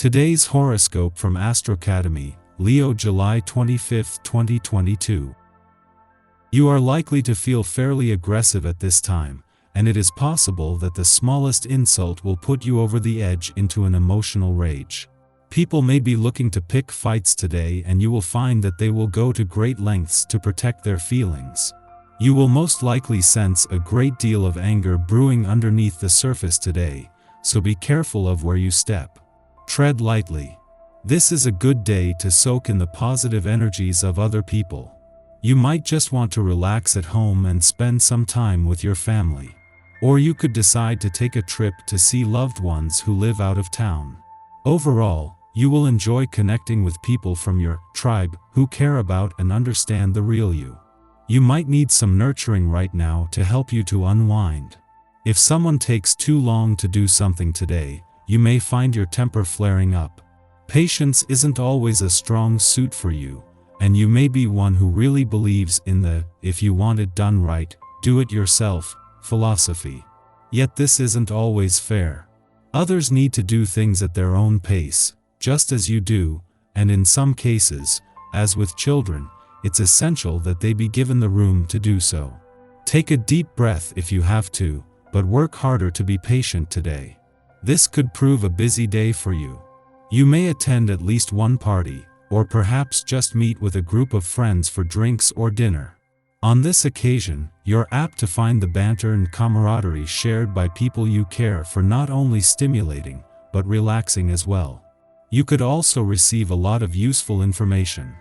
Today's horoscope from Astrocademy, Leo July 25, 2022. You are likely to feel fairly aggressive at this time, and it is possible that the smallest insult will put you over the edge into an emotional rage. People may be looking to pick fights today, and you will find that they will go to great lengths to protect their feelings. You will most likely sense a great deal of anger brewing underneath the surface today, so be careful of where you step. Tread lightly. This is a good day to soak in the positive energies of other people. You might just want to relax at home and spend some time with your family. Or you could decide to take a trip to see loved ones who live out of town. Overall, you will enjoy connecting with people from your tribe who care about and understand the real you. You might need some nurturing right now to help you to unwind. If someone takes too long to do something today, you may find your temper flaring up. Patience isn't always a strong suit for you, and you may be one who really believes in the "if you want it done right, do it yourself" philosophy. Yet this isn't always fair. Others need to do things at their own pace, just as you do, and in some cases, as with children, it's essential that they be given the room to do so. Take a deep breath if you have to, but work harder to be patient today. This could prove a busy day for you. You may attend at least one party, or perhaps just meet with a group of friends for drinks or dinner. On this occasion, you're apt to find the banter and camaraderie shared by people you care for not only stimulating, but relaxing as well. You could also receive a lot of useful information.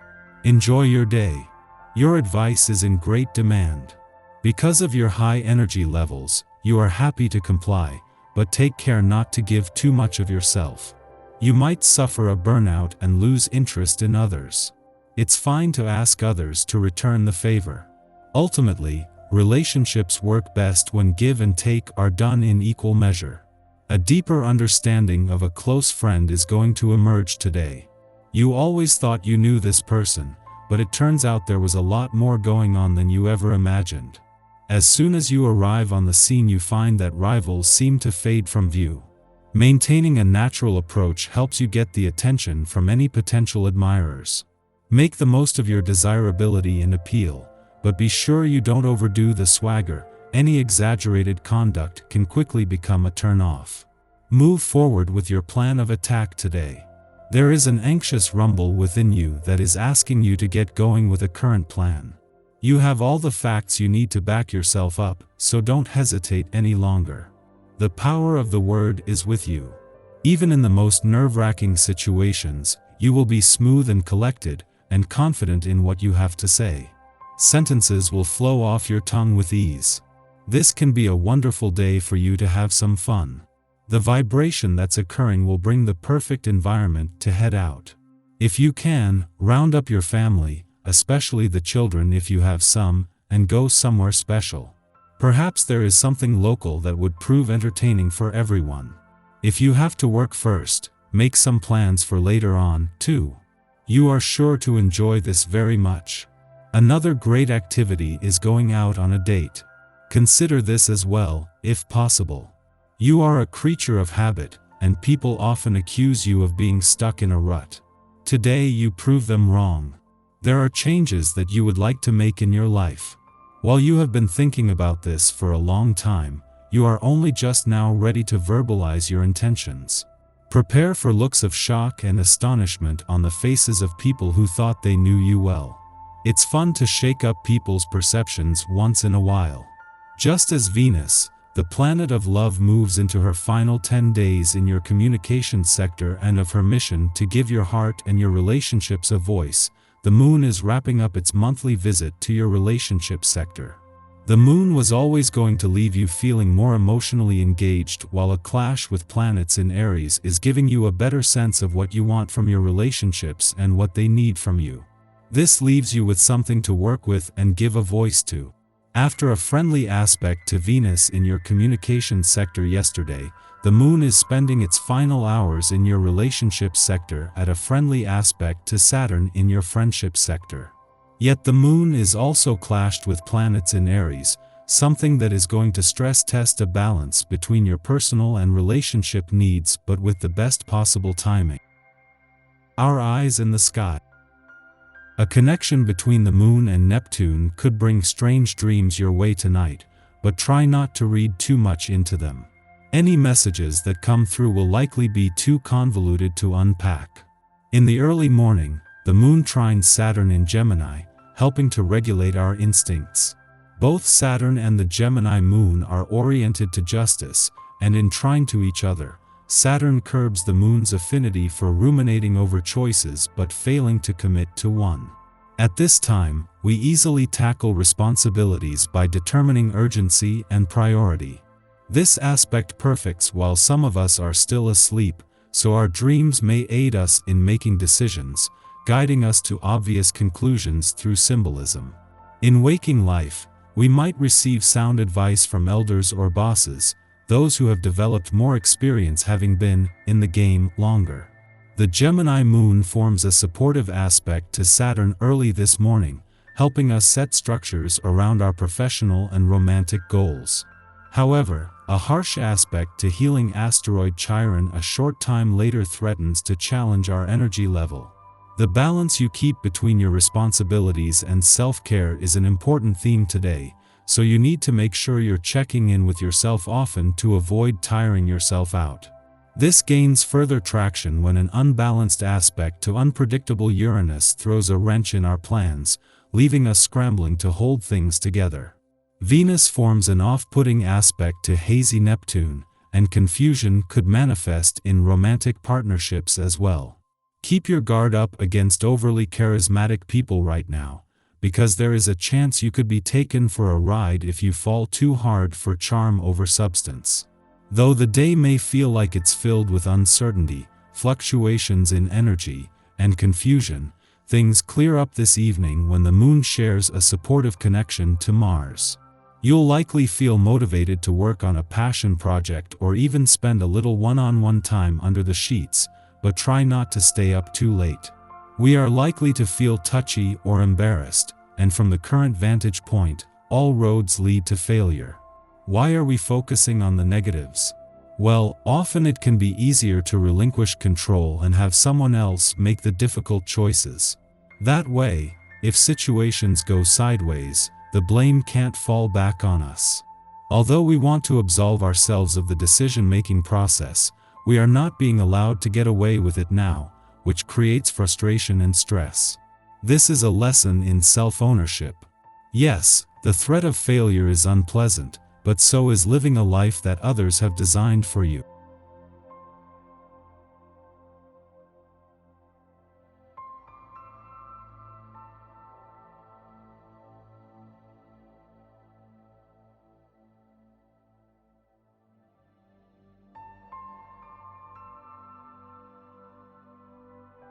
Enjoy your day. Your advice is in great demand. Because of your high energy levels, you are happy to comply, but take care not to give too much of yourself. You might suffer a burnout and lose interest in others. It's fine to ask others to return the favor. Ultimately, relationships work best when give and take are done in equal measure. A deeper understanding of a close friend is going to emerge today. You always thought you knew this person, but it turns out there was a lot more going on than you ever imagined. As soon as you arrive on the scene, you find that rivals seem to fade from view. Maintaining a natural approach helps you get the attention from any potential admirers. Make the most of your desirability and appeal, but be sure you don't overdo the swagger. Any exaggerated conduct can quickly become a turn-off. Move forward with your plan of attack today. There is an anxious rumble within you that is asking you to get going with a current plan. You have all the facts you need to back yourself up, so don't hesitate any longer. The power of the word is with you. Even in the most nerve-wracking situations, you will be smooth and collected, and confident in what you have to say. Sentences will flow off your tongue with ease. This can be a wonderful day for you to have some fun. The vibration that's occurring will bring the perfect environment to head out. If you can, round up your family, especially the children if you have some, and go somewhere special. Perhaps there is something local that would prove entertaining for everyone. If you have to work first, make some plans for later on, too. You are sure to enjoy this very much. Another great activity is going out on a date. Consider this as well, if possible. You are a creature of habit, and people often accuse you of being stuck in a rut. Today you prove them wrong. There are changes that you would like to make in your life. While you have been thinking about this for a long time, you are only just now ready to verbalize your intentions. Prepare for looks of shock and astonishment on the faces of people who thought they knew you well. It's fun to shake up people's perceptions once in a while. Just as Venus, the planet of love, moves into her final 10 days in your communication sector and of her mission to give your heart and your relationships a voice, the moon is wrapping up its monthly visit to your relationship sector. The moon was always going to leave you feeling more emotionally engaged, while a clash with planets in Aries is giving you a better sense of what you want from your relationships and what they need from you. This leaves you with something to work with and give a voice to. After a friendly aspect to Venus in your communication sector yesterday, the moon is spending its final hours in your relationship sector at a friendly aspect to Saturn in your friendship sector. Yet the moon is also clashed with planets in Aries, something that is going to stress test a balance between your personal and relationship needs, but with the best possible timing. Our eyes in the sky. A connection between the Moon and Neptune could bring strange dreams your way tonight, but try not to read too much into them. Any messages that come through will likely be too convoluted to unpack. In the early morning, the Moon trines Saturn in Gemini, helping to regulate our instincts. Both Saturn and the Gemini Moon are oriented to justice, and in trine to each other, Saturn curbs the Moon's affinity for ruminating over choices but failing to commit to one. At this time, we easily tackle responsibilities by determining urgency and priority. This aspect perfects while some of us are still asleep, so our dreams may aid us in making decisions, guiding us to obvious conclusions through symbolism. In waking life, we might receive sound advice from elders or bosses, those who have developed more experience having been in the game longer. The Gemini Moon forms a supportive aspect to Saturn early this morning, helping us set structures around our professional and romantic goals. However, a harsh aspect to healing asteroid Chiron a short time later threatens to challenge our energy level. The balance you keep between your responsibilities and self-care is an important theme today, so you need to make sure you're checking in with yourself often to avoid tiring yourself out. This gains further traction when an unbalanced aspect to unpredictable Uranus throws a wrench in our plans, leaving us scrambling to hold things together. Venus forms an off-putting aspect to hazy Neptune, and confusion could manifest in romantic partnerships as well. Keep your guard up against overly charismatic people right now, because there is a chance you could be taken for a ride if you fall too hard for charm over substance. Though the day may feel like it's filled with uncertainty, fluctuations in energy, and confusion, things clear up this evening when the Moon shares a supportive connection to Mars. You'll likely feel motivated to work on a passion project or even spend a little one-on-one time under the sheets, but try not to stay up too late. We are likely to feel touchy or embarrassed, and from the current vantage point, all roads lead to failure. Why are we focusing on the negatives? Well, often it can be easier to relinquish control and have someone else make the difficult choices. That way, if situations go sideways, the blame can't fall back on us. Although we want to absolve ourselves of the decision-making process, we are not being allowed to get away with it now, which creates frustration and stress. This is a lesson in self-ownership. Yes, the threat of failure is unpleasant, but so is living a life that others have designed for you.